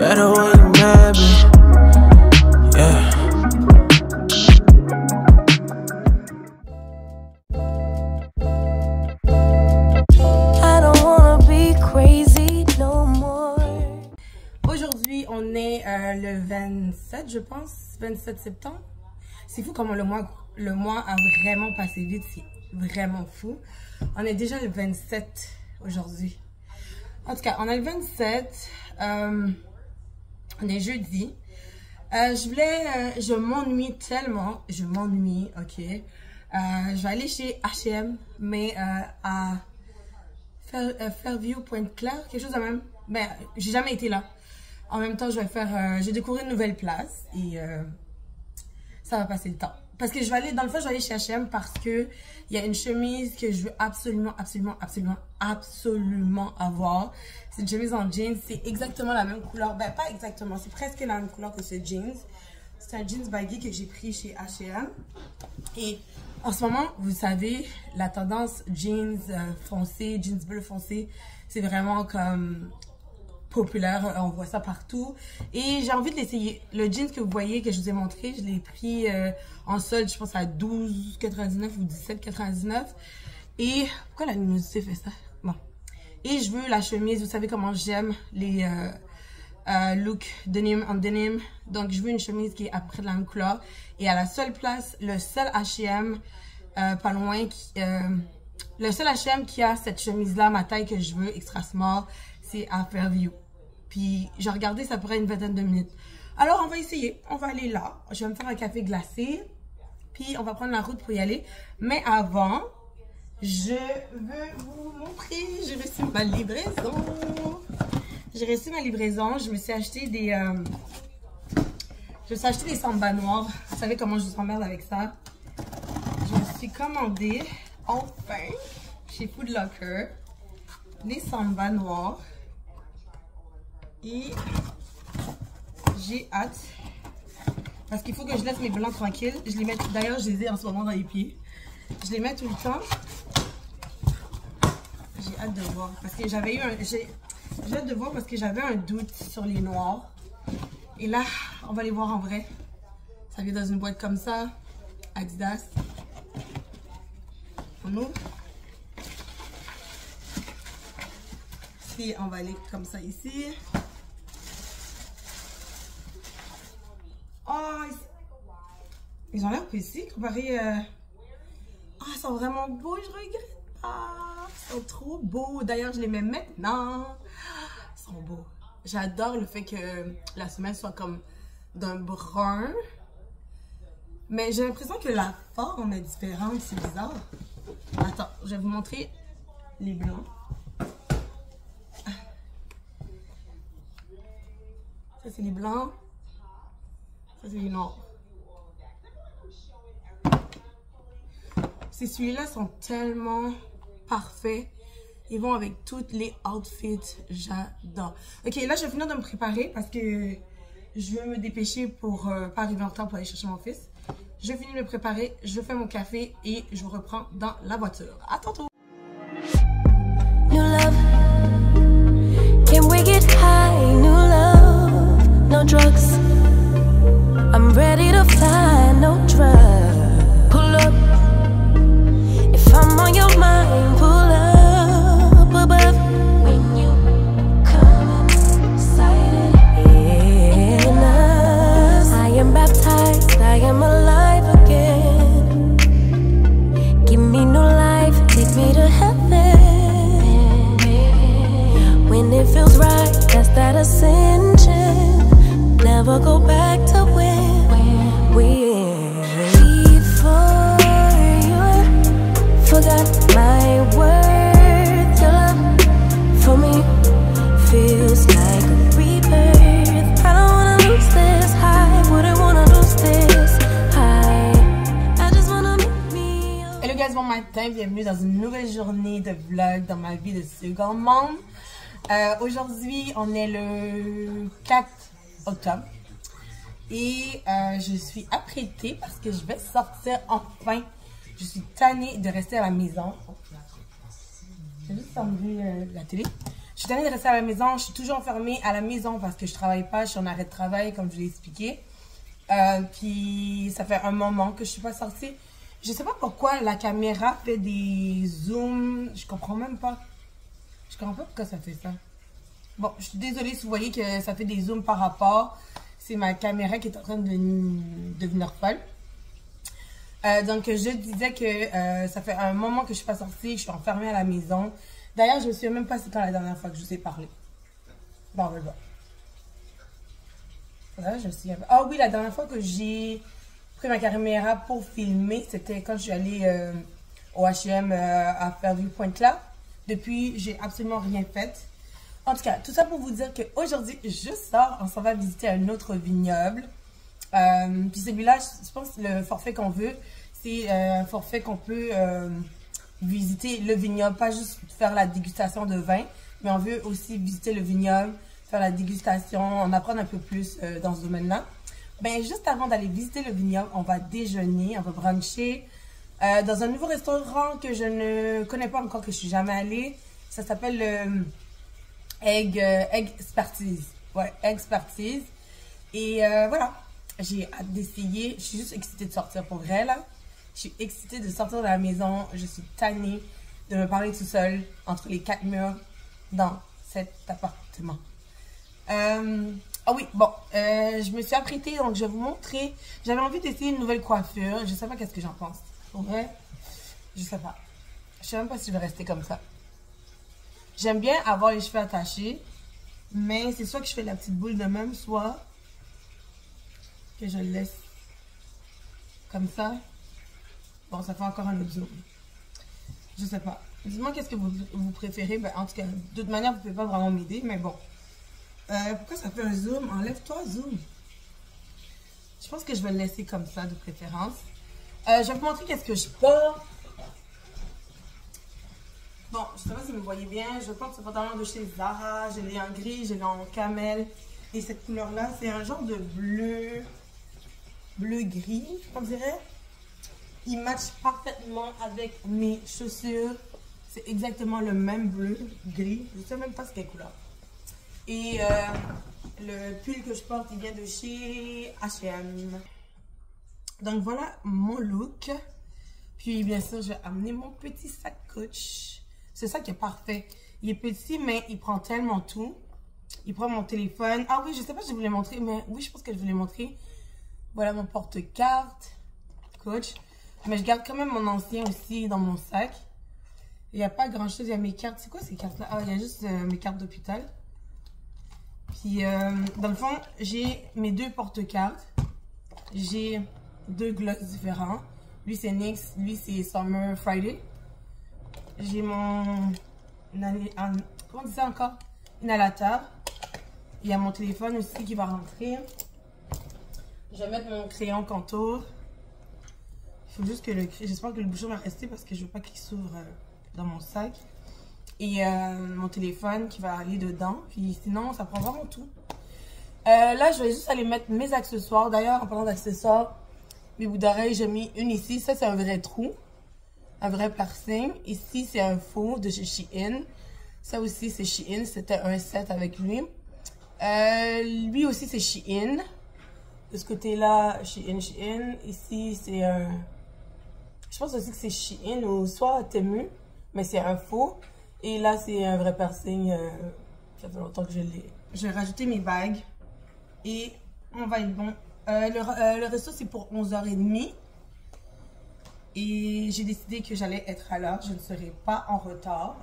better when you're mad, bitch. Yeah. I don't wanna be crazy no more. Aujourd'hui, on est le 27, je pense, 27 septembre. C'est fou comment le mois a vraiment passé vite, c'est vraiment fou. On est déjà le 27 aujourd'hui. En tout cas, on a le 27, on est jeudi. Je m'ennuie tellement, ok. Je vais aller chez H&M, mais à Fairview, Pointe-Claire, quelque chose de même. Ben, j'ai jamais été là. En même temps, je vais découvrir une nouvelle place et ça va passer le temps. Parce que je vais aller chez H&M parce que il y a une chemise que je veux absolument avoir. C'est une chemise en jeans, c'est exactement la même couleur. Ben, pas exactement, c'est presque la même couleur que ce jeans. C'est un jeans baggy que j'ai pris chez H&M. Et en ce moment, vous savez, la tendance jeans foncé, jeans bleu foncé, c'est vraiment comme populaire, on voit ça partout et j'ai envie de l'essayer. Le jeans que vous voyez, que je vous ai montré, je l'ai pris en solde, je pense à 12,99 ou 17,99 et pourquoi la luminosité fait ça? Bon. Et je veux la chemise, vous savez comment j'aime les looks denim en denim, donc je veux une chemise qui est à peu près de la même couleur et à la seule place, le seul H&M pas loin, le seul H&M qui a cette chemise là, ma taille que je veux, extra small, c'est à Fairview. Puis j'ai regardé, ça pourrait une vingtaine de minutes. Alors on va essayer, on va aller là. Je vais me faire un café glacé. Puis on va prendre la route pour y aller. Mais avant, je veux vous montrer, j'ai reçu ma livraison. Je me suis acheté des sambas noirs. Vous savez comment je vous emmerde avec ça. Je me suis commandé, enfin, chez Food Locker, les sambas noirs. Et j'ai hâte parce qu'il faut que je laisse mes blancs tranquilles. Je les mets, d'ailleurs je les ai en ce moment dans les pieds. Je les mets tout le temps. J'ai hâte de voir parce que j'ai hâte de voir parce que j'avais un doute sur les noirs. Et là, on va les voir en vrai. Ça vient dans une boîte comme ça, Adidas. On ouvre. Et on va aller comme ça ici. Oh, ils ont l'air petits comparé. Oh, ils sont vraiment beaux, je regrette pas. Ils sont trop beaux. D'ailleurs, je les mets maintenant. Ils sont beaux. J'adore le fait que la semelle soit comme d'un brun. Mais j'ai l'impression que la forme est différente. C'est bizarre. Attends, je vais vous montrer les blancs. Ça, c'est les blancs. Ça, c'est les noirs. Celui-là sont tellement parfaits. Ils vont avec toutes les outfits. J'adore. Ok, là, je vais finir de me préparer parce que je veux me dépêcher pour pas arriver en retard pour aller chercher mon fils. Je finis de me préparer, je fais mon café et je vous reprends dans la voiture. À tantôt! New love, can we get high? New love, no drugs. I'm ready to fly, no drugs. Pull up, if I'm on your mind, pull up above. When you come inside in us, I am baptized, I am alive again. Give me new life, take me to heaven. When it feels right, that's that ascension. Never go back to where we before you forgot my worth. Your love for me feels like a rebirth. I don't wanna lose this high, wouldn't wanna lose this high. I just wanna make me. Hello guys, bon matin, bienvenue dans une nouvelle journée de vlog dans ma vie de seconde monde. Aujourd'hui, on est le 4 octobre et je suis apprêtée parce que je vais sortir enfin. Je suis tannée de rester à la maison. J'ai juste enlevé la télé. Je tannée de rester à la maison. Je suis toujours enfermée à la maison parce que je travaille pas. Je suis en arrêt de travail, comme je l'ai expliqué. Puis ça fait un moment que je suis pas sortie. Je sais pas pourquoi la caméra fait des zooms. Je comprends même pas. Je comprends pas pourquoi ça fait ça. Bon, je suis désolée si vous voyez que ça fait des zooms par rapport. C'est ma caméra qui est en train de devenir folle. Donc, je disais que ça fait un moment que je suis pas sortie, que je suis enfermée à la maison. D'ailleurs, je me souviens même pas c'est quand la dernière fois que je vous ai parlé. Bon, on va le voir. Là, je me souviens pas. Ah oui, la dernière fois que j'ai pris ma caméra pour filmer, c'était quand je suis allée au H&M à Fairview Point là. Depuis, j'ai absolument rien fait. En tout cas, tout ça pour vous dire qu'aujourd'hui, je sors, on s'en va visiter un autre vignoble. Puis celui-là, je pense que le forfait qu'on veut, c'est un forfait qu'on peut visiter le vignoble, pas juste faire la dégustation de vin, mais on veut aussi visiter le vignoble, faire la dégustation, en apprendre un peu plus dans ce domaine-là. Ben, juste avant d'aller visiter le vignoble, on va déjeuner, on va bruncher dans un nouveau restaurant que je ne connais pas encore, que je suis jamais allée. Ça s'appelle le Egg Expertise. Ouais, Expertise. Et voilà, j'ai hâte d'essayer. Je suis juste excitée de sortir pour vrai, là. Je suis excitée de sortir de la maison. Je suis tannée de me parler tout seul entre les 4 murs dans cet appartement. Ah oui, bon, je me suis apprêtée, donc je vais vous montrer. J'avais envie d'essayer une nouvelle coiffure. Je sais pas qu'est-ce que j'en pense. Pour vrai, je sais pas. Je sais même pas si je vais rester comme ça. J'aime bien avoir les cheveux attachés, mais c'est soit que je fais la petite boule de même, soit que je le laisse comme ça. Bon, ça fait encore un autre zoom. Je sais pas. Dis-moi qu'est-ce que vous préférez. Ben, en tout cas, de toute manière, vous pouvez pas vraiment m'aider, mais bon. Pourquoi ça fait un zoom? Enlève-toi, zoom. Je pense que je vais le laisser comme ça, de préférence. Je vais vous montrer qu'est-ce que je porte. Bon, je sais pas si vous me voyez bien. Je porte ce pantalon de chez Zara. Je l'ai en gris, je l'ai en camel. Et cette couleur-là, c'est un genre de bleu-gris, on dirait. Il match parfaitement avec mes chaussures. C'est exactement le même bleu-gris. Je ne sais même pas c'est quelle couleur. Et le pull que je porte, il vient de chez H&M. Donc voilà mon look. Puis bien sûr, je vais amener mon petit sac Coach. C'est ça qui est parfait. Il est petit, mais il prend tellement tout. Il prend mon téléphone. Ah oui, je sais pas si je voulais montrer, mais oui, je pense que je voulais montrer. Voilà mon porte-carte Coach. Mais je garde quand même mon ancien aussi dans mon sac. Il n'y a pas grand-chose. Il y a mes cartes. C'est quoi ces cartes-là? Ah, il y a juste mes cartes d'hôpital. Puis, dans le fond, j'ai mes deux porte-cartes. J'ai deux gloss différents. Lui, c'est NYX. Lui, c'est Summer Friday. J'ai mon... Comment on dit ça encore? Inhalateur. Il y a mon téléphone aussi qui va rentrer. Je vais mettre mon crayon contour. Il faut juste que le... J'espère que le bouchon va rester parce que je veux pas qu'il s'ouvre dans mon sac. Et mon téléphone qui va aller dedans. Puis sinon, ça prend vraiment tout. Là, je vais juste aller mettre mes accessoires. D'ailleurs, en parlant d'accessoires, mes boucles d'oreilles, j'ai mis une ici. Ça, c'est un vrai trou. Un vrai piercing. Ici, c'est un faux de chez Shein. Ça aussi, c'est Shein. C'était un set avec lui. Lui aussi, c'est Shein. De ce côté-là, Shein. Ici, c'est un... Je pense aussi que c'est Shein ou soit Temu. Mais c'est un faux. Et là, c'est un vrai piercing. Ça fait longtemps que je l'ai. Je vais rajouter mes bagues. Et on va être bon. Le resto, c'est pour 11h30. Et j'ai décidé que j'allais être à l'heure. Je ne serai pas en retard.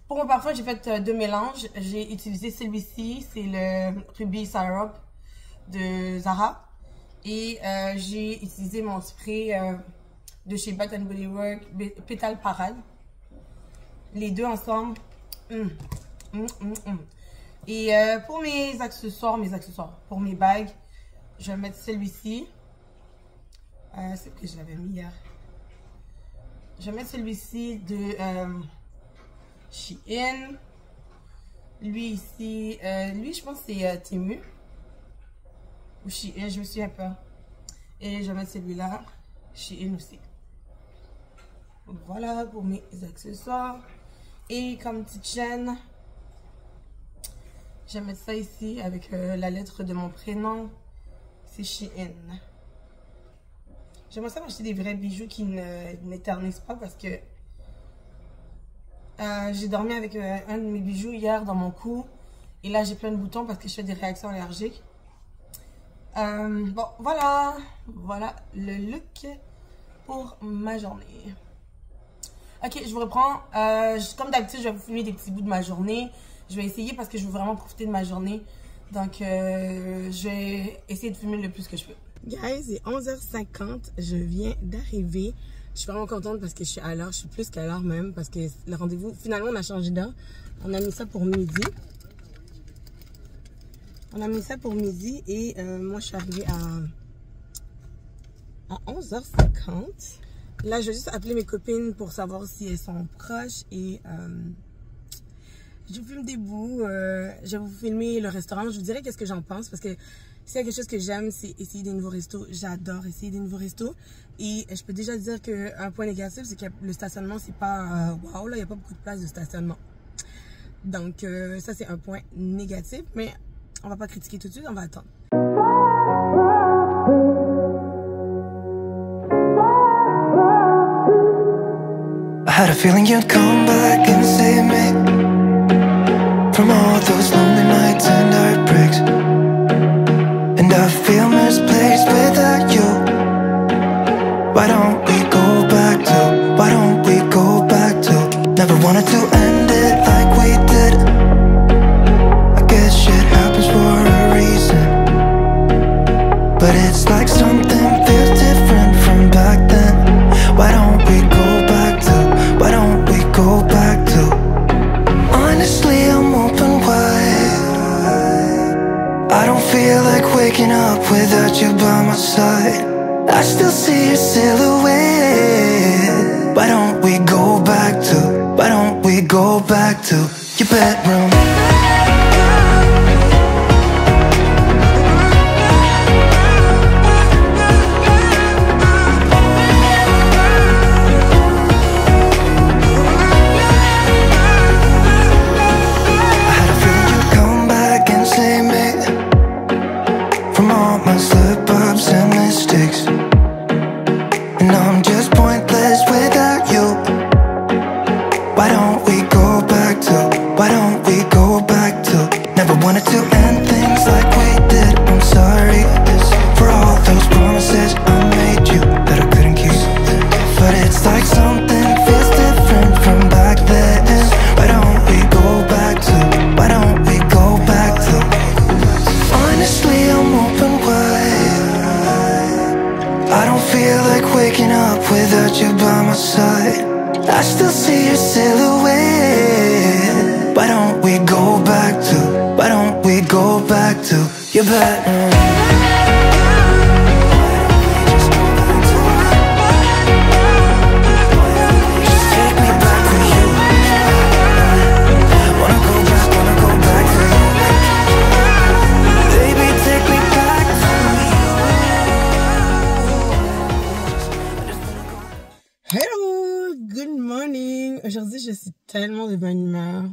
Pour mon parfum, j'ai fait deux mélanges. J'ai utilisé celui-ci. C'est le Ruby Syrup de Zara. Et j'ai utilisé mon spray de chez Bath & Body Works, Pétale Parade. Les deux ensemble. Et pour mes accessoires, pour mes bagues, je vais mettre celui-ci. C'est que je l'avais mis hier. Je vais mettre celui-ci de Shein. Lui ici, lui je pense que c'est Temu. Ou Shein, je me souviens pas. Et je vais mettre celui-là, Shein aussi. Voilà pour mes accessoires. Et comme petite chaîne, Je vais mettre ça ici avec la lettre de mon prénom. C'est Shein. J'aimerais ça m'acheter des vrais bijoux qui n'éternisent pas parce que j'ai dormi avec un de mes bijoux hier dans mon cou. Et là, j'ai plein de boutons parce que je fais des réactions allergiques. Bon, voilà. Voilà le look pour ma journée. Ok, je vous reprends. Comme d'habitude, je vais vous filmer des petits bouts de ma journée. Je vais essayer parce que je veux vraiment profiter de ma journée. Donc, je vais essayer de filmer le plus que je peux. Guys, il est 11h50. Je viens d'arriver. Je suis vraiment contente parce que je suis à l'heure. Je suis plus qu'à l'heure même parce que le rendez-vous, finalement, on a changé d'heure. On a mis ça pour midi. On a mis ça pour midi et moi, je suis arrivée à 11h50. Là, je vais juste appeler mes copines pour savoir si elles sont proches et je vous filme des bouts. Je vais vous filmer le restaurant. Je vous dirai qu'est-ce que j'en pense parce que s'il y a quelque chose que j'aime, c'est essayer des nouveaux restos. J'adore essayer des nouveaux restos. Et je peux déjà dire qu'un point négatif, c'est que le stationnement, c'est pas wow, là, il n'y a pas beaucoup de place de stationnement. Donc, ça, c'est un point négatif. Mais on va pas critiquer tout de suite, on va attendre. I had a feeling you'd come back and save me from all those lonely nights and heartbreaks. And I feel misplaced without you. Why don't we go back to, why don't we go back to? Never wanted to end it like we did. I guess shit happens for a reason. But it's like something feels different from back then. Why don't we go back to, why don't we go back to? Honestly, I'm open wide. I don't feel like waking up without you by my side. I still see your silhouette. Why don't we go back to, why don't we go back to your bedroom? I still see your silhouette. Why don't we go back to, why don't we go back to your bedroom? Aujourd'hui, je suis tellement de bonne humeur.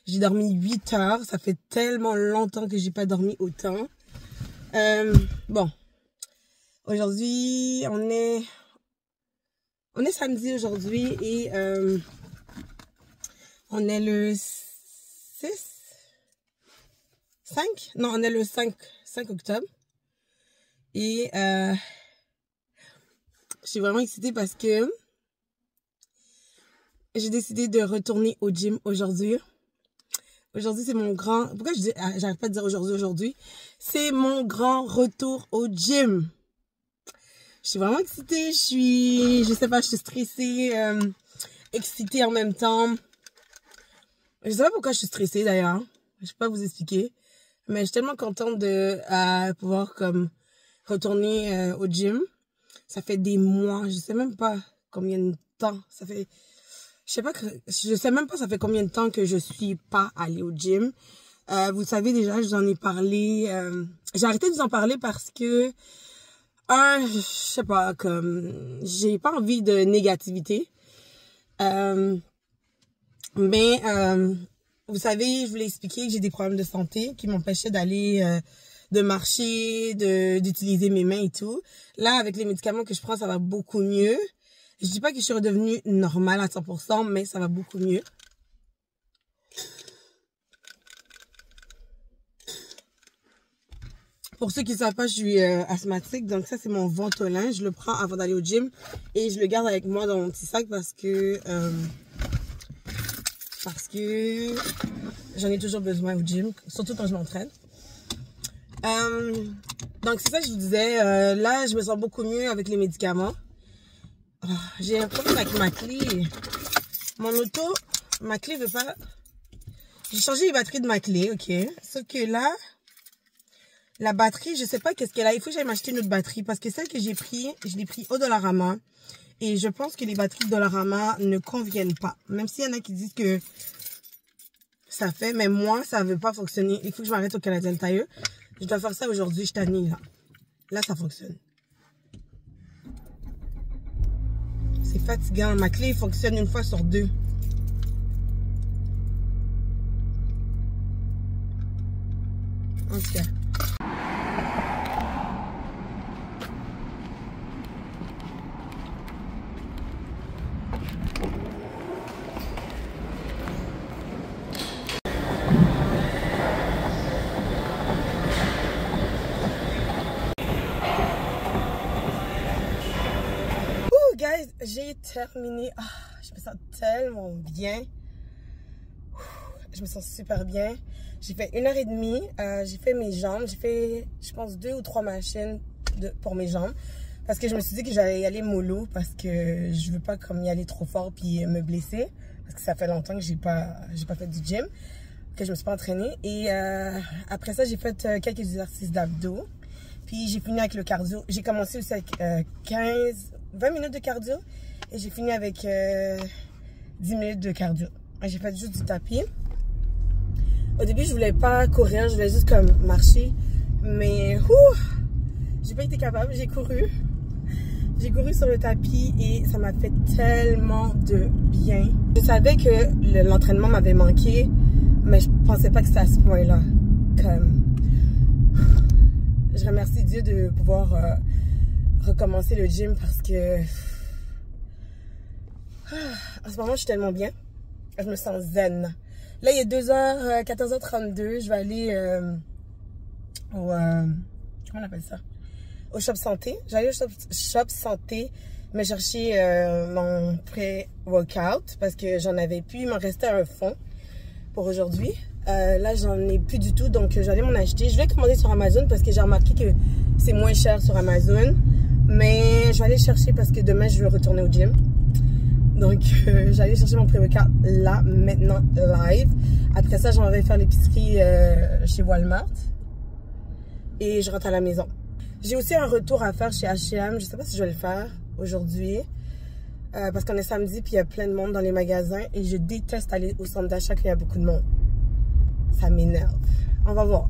J'ai dormi 8 heures. Ça fait tellement longtemps que j'ai pas dormi autant. Bon. Aujourd'hui, on est samedi aujourd'hui et on est le 6? 5? Non, on est le 5 octobre. Et je suis vraiment excitée parce que j'ai décidé de retourner au gym aujourd'hui. Aujourd'hui, c'est mon grand... Pourquoi je dis... j'arrive pas à dire aujourd'hui. C'est mon grand retour au gym. Je suis vraiment excitée. Je sais pas, je suis stressée. Excitée en même temps. Je sais pas pourquoi je suis stressée d'ailleurs. Je peux pas vous expliquer. Mais je suis tellement contente de pouvoir comme retourner au gym. Ça fait des mois. Je sais même pas combien de temps. Ça fait... Je sais même pas ça fait combien de temps que je suis pas allée au gym. Vous savez déjà, je vous en ai parlé. J'ai arrêté de vous en parler parce que, je sais pas, comme, j'ai pas envie de négativité. Mais, vous savez, je vous l'ai expliqué que j'ai des problèmes de santé qui m'empêchaient d'aller, de marcher, d'utiliser mes mains et tout. Là, avec les médicaments que je prends, ça va beaucoup mieux. Je dis pas que je suis redevenue normale à 100%, mais ça va beaucoup mieux. Pour ceux qui ne savent pas, je suis asthmatique, donc ça c'est mon Ventolin. Je le prends avant d'aller au gym et je le garde avec moi dans mon petit sac parce que j'en ai toujours besoin au gym, surtout quand je m'entraîne. Donc c'est ça que je vous disais, là je me sens beaucoup mieux avec les médicaments. Oh, j'ai un problème avec ma clé. Mon auto, ma clé veut pas... J'ai changé les batteries de ma clé, ok. Sauf que là... La batterie, je sais pas qu'est-ce qu'elle a. Il faut que j'aille m'acheter une autre batterie. Parce que celle que j'ai pris, je l'ai pris au Dollarama. Et je pense que les batteries de Dollarama ne conviennent pas. Même s'il y en a qui disent que ça fait. Mais moi, ça veut pas fonctionner. Il faut que je m'arrête au Canadian Tire. Je dois faire ça aujourd'hui. Je t'annule là. Là, ça fonctionne. C'est fatigant. Ma clé fonctionne une fois sur deux. En tout cas. Guys, j'ai terminé. Oh, je me sens tellement bien. Je me sens super bien. J'ai fait 1h30. J'ai fait mes jambes. J'ai fait, je pense, 2 ou 3 machines pour mes jambes. Parce que je me suis dit que j'allais y aller mollo. Parce que je veux pas comme y aller trop fort puis me blesser. Parce que ça fait longtemps que j'ai pas fait du gym. Que je me suis pas entraînée. Et après ça, j'ai fait quelques exercices d'abdos. Puis j'ai fini avec le cardio. J'ai commencé aussi avec 20 minutes de cardio et j'ai fini avec 10 minutes de cardio. J'ai fait juste du tapis. Au début, je voulais pas courir, je voulais juste comme marcher. Mais j'ai pas été capable, j'ai couru. J'ai couru sur le tapis et ça m'a fait tellement de bien. Je savais que l'entraînement m'avait manqué, mais je pensais pas que c'était à ce point-là. Je remercie Dieu de pouvoir recommencer le gym parce que en ce moment je suis tellement bien, je me sens zen. Là il est 2h, 14h32, je vais aller au comment on appelle ça, au Shop Santé. J'allais au Shop Santé me chercher mon pré-workout parce que j'en avais plus, il m'en restait un fond pour aujourd'hui. Là j'en ai plus du tout, donc j'allais m'en acheter. Je vais commander sur Amazon parce que j'ai remarqué que c'est moins cher sur Amazon. Mais je vais aller chercher parce que demain, je vais retourner au gym. Donc, j'allais chercher mon pré-workout là, maintenant, live. Après ça, j'en vais faire l'épicerie chez Walmart. Et je rentre à la maison. J'ai aussi un retour à faire chez H&M. Je sais pas si je vais le faire aujourd'hui. Parce qu'on est samedi, puis il y a plein de monde dans les magasins. Et je déteste aller au centre d'achat quand il y a beaucoup de monde. Ça m'énerve. On va voir.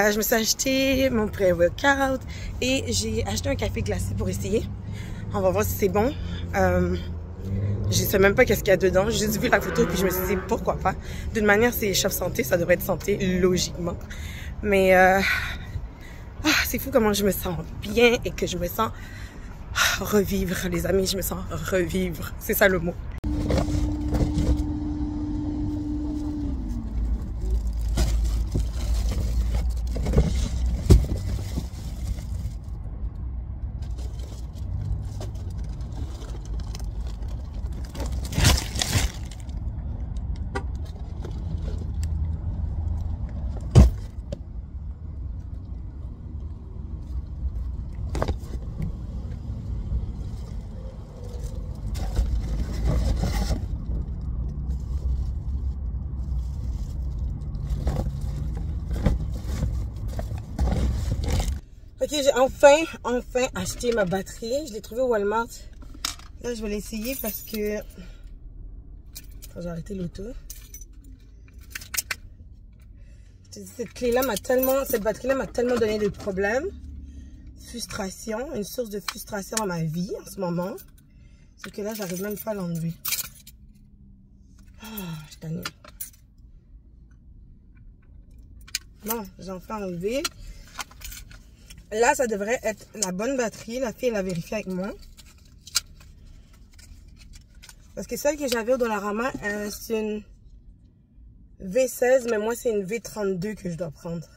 Je me suis acheté mon pré-workout et j'ai acheté un café glacé pour essayer. On va voir si c'est bon. Je sais même pas qu'est-ce qu'il y a dedans. J'ai juste vu la photo puis je me suis dit pourquoi pas. D'une manière, c'est Shop Santé, ça devrait être santé, logiquement. Mais c'est fou comment je me sens bien et que je me sens revivre, les amis. Je me sens revivre. C'est ça le mot. Ok, j'ai enfin acheté ma batterie. Je l'ai trouvée au Walmart. Là, je vais l'essayer parce que... Attends, j'ai arrêté l'auto. Cette clé-là m'a tellement... Cette batterie-là m'a tellement donné des problèmes. Frustration. Une source de frustration dans ma vie en ce moment. Sauf que là, j'arrive même pas à l'enlever. Ah, je suis tannée. Non, j'ai enfin enlevé. Là, ça devrait être la bonne batterie. La fille, elle a vérifié avec moi. Parce que celle que j'avais au Dollarama, c'est une V16, mais moi, c'est une V32 que je dois prendre.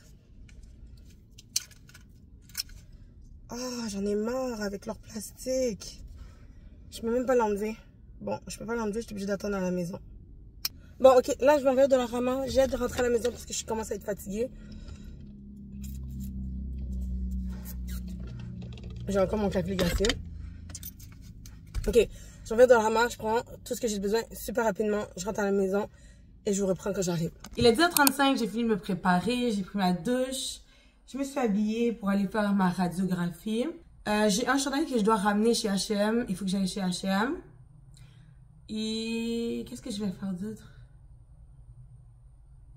Ah, j'en ai marre avec leur plastique. Je peux même pas l'enlever. Bon, je peux pas l'enlever, je suis obligée d'attendre à la maison. Bon, ok, là, je vais enlever au Dollarama. J'ai hâte de rentrer à la maison parce que je commence à être fatiguée. J'ai encore mon café glacé. Ok, je reviens dans la ramasse, je prends tout ce que j'ai besoin super rapidement. Je rentre à la maison et je vous reprends quand j'arrive. Il est 10h35, j'ai fini de me préparer, j'ai pris ma douche. Je me suis habillée pour aller faire ma radiographie. J'ai un chandail que je dois ramener chez H&M. Il faut que j'aille chez H&M. Et qu'est-ce que je vais faire d'autre?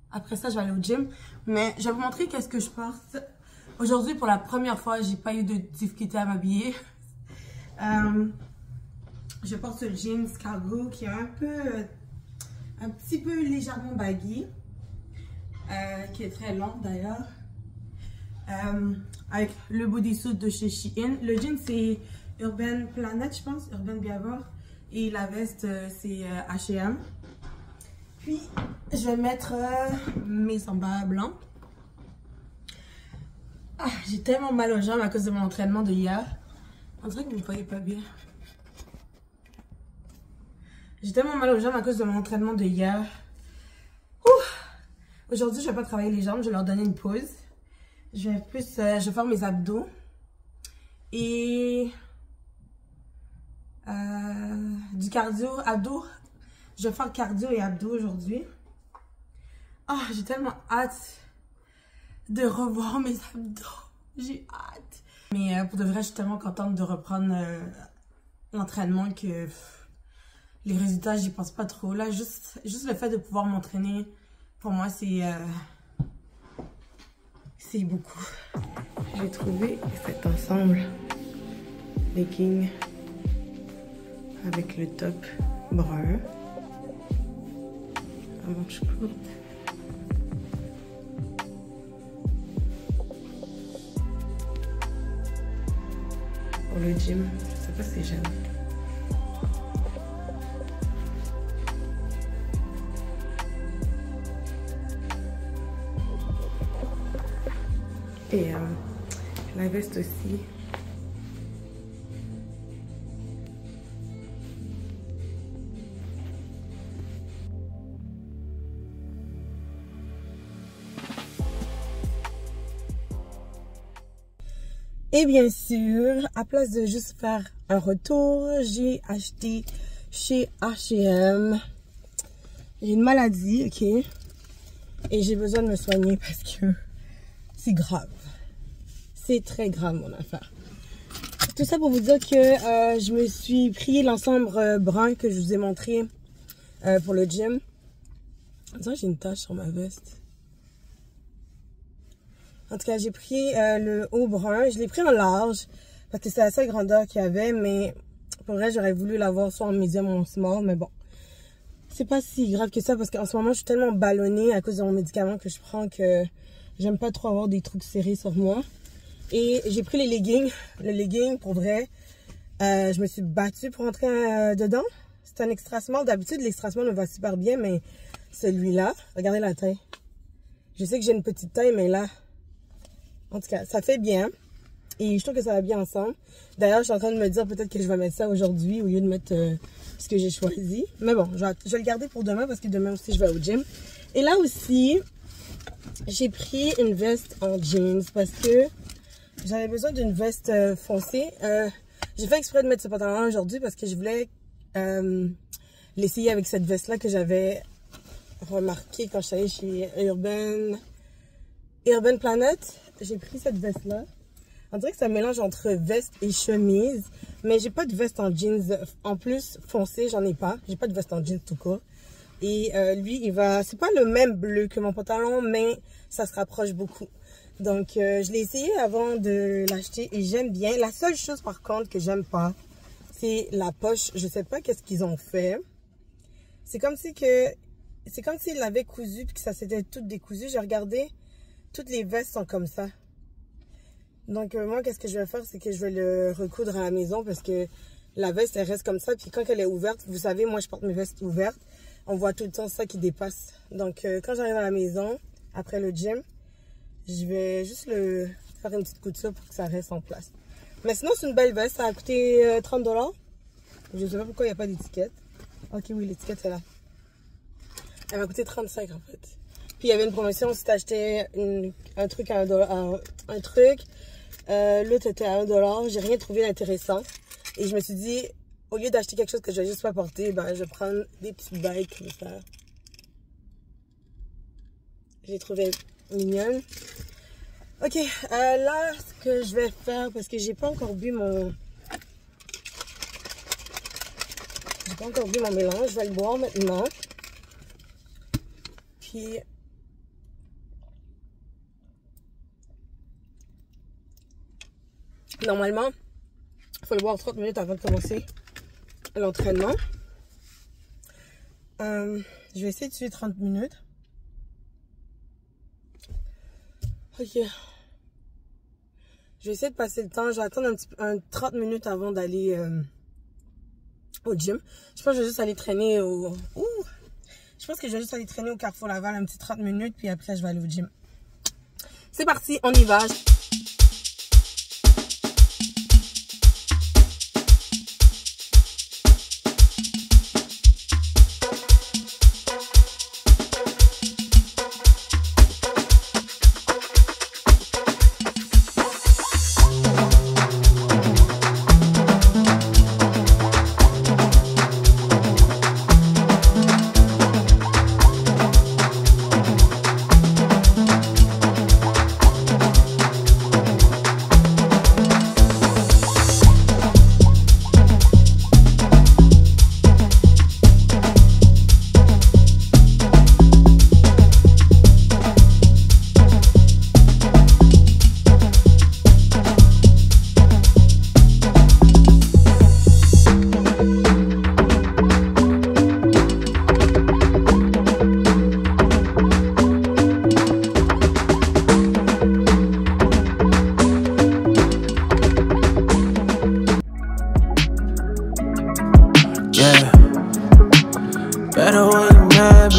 Après ça, je vais aller au gym. Mais je vais vous montrer qu'est-ce que je porte. Aujourd'hui, pour la première fois, j'ai pas eu de difficulté à m'habiller. Je porte ce jeans cargo qui est un petit peu légèrement baggy. Qui est très long d'ailleurs. Avec le bodysuit de chez Shein. Le jean, c'est Urban Planet, je pense. Urban Behavior. Et la veste, c'est H&M. Puis, je vais mettre mes sandales blancs. Ah, j'ai tellement mal aux jambes à cause de mon entraînement de hier. On dirait que vous ne voyez pas bien. J'ai tellement mal aux jambes à cause de mon entraînement de hier. Aujourd'hui, je ne vais pas travailler les jambes. Je vais leur donner une pause. Je vais faire mes abdos. Et... du cardio, abdos. Je vais faire cardio et abdos aujourd'hui. Ah, j'ai tellement hâte de revoir mes abdos. J'ai hâte. Mais pour de vrai, je suis tellement contente de reprendre l'entraînement que les résultats, j'y pense pas trop. Là, juste le fait de pouvoir m'entraîner, pour moi, c'est beaucoup. J'ai trouvé cet ensemble legging avec le top brun à manches courtes. Pour le gym, je sais pas si j'aime. Et la veste aussi. Et bien sûr, à place de juste faire un retour, j'ai acheté chez H&M. J'ai une maladie, ok? Et j'ai besoin de me soigner parce que c'est grave. C'est très grave, mon affaire. Tout ça pour vous dire que je me suis pris l'ensemble brun que je vous ai montré pour le gym. J'ai une tache sur ma veste. En tout cas, j'ai pris le haut brun. Je l'ai pris en large parce que c'est la seule grandeur qu'il y avait. Mais pour vrai, j'aurais voulu l'avoir soit en medium ou en small. Mais bon, c'est pas si grave que ça parce qu'en ce moment, je suis tellement ballonnée à cause de mon médicament que je prends que j'aime pas trop avoir des trucs serrés sur moi. Et j'ai pris les leggings. Le legging, pour vrai, je me suis battue pour entrer dedans. C'est un extra small. D'habitude, l'extra small me va super bien, mais celui-là, regardez la taille. Je sais que j'ai une petite taille, mais là... En tout cas, ça fait bien. Et je trouve que ça va bien ensemble. D'ailleurs, je suis en train de me dire peut-être que je vais mettre ça aujourd'hui au lieu de mettre ce que j'ai choisi. Mais bon, je vais le garder pour demain parce que demain aussi, je vais au gym. Et là aussi, j'ai pris une veste en jeans parce que j'avais besoin d'une veste foncée. J'ai fait exprès de mettre ce pantalon aujourd'hui parce que je voulais l'essayer avec cette veste-là que j'avais remarqué quand je suis allée chez Urban Planet. J'ai pris cette veste-là. On dirait que c'est un mélange entre veste et chemise. Mais j'ai pas de veste en jeans. En plus, foncé, j'en ai pas. J'ai pas de veste en jeans tout court. Et lui, il va... C'est pas le même bleu que mon pantalon, mais ça se rapproche beaucoup. Donc, je l'ai essayé avant de l'acheter et j'aime bien. La seule chose, par contre, que j'aime pas, c'est la poche. Je sais pas qu'est-ce qu'ils ont fait. C'est comme si s'ils l'avaient cousu puis que ça s'était tout décousu. J'ai regardé, toutes les vestes sont comme ça. Donc, moi, qu'est-ce que je vais faire, c'est que je vais le recoudre à la maison parce que la veste, elle reste comme ça. Puis quand elle est ouverte, vous savez, moi, je porte mes vestes ouvertes. On voit tout le temps ça qui dépasse. Donc, quand j'arrive à la maison, après le gym, je vais juste le faire une petite couture pour que ça reste en place. Mais sinon, c'est une belle veste. Ça a coûté 30 $. Je ne sais pas pourquoi il n'y a pas d'étiquette. Ok, oui, l'étiquette est là. Elle m'a coûté 35 en fait. Puis il y avait une promotion si tu achetais un truc à un truc. L'autre était à 1 $. J'ai rien trouvé d'intéressant. Et je me suis dit, au lieu d'acheter quelque chose que je vais juste pas porter, ben, je vais prendre des petites bagues comme ça. J'ai trouvé mignonne. Ok, là, ce que je vais faire, parce que j'ai pas encore bu mon mélange, je vais le boire maintenant. Puis, normalement, il faut le boire 30 minutes avant de commencer l'entraînement. Je vais essayer de suivre 30 minutes. Ok. Je vais essayer de passer le temps. Je vais attendre un 30 minutes avant d'aller au gym. Je pense que je vais juste aller traîner au... Je pense que je vais juste aller traîner au Carrefour Laval un petit 30 minutes. Puis après, je vais aller au gym. C'est parti, on y va. Better wasn't mad,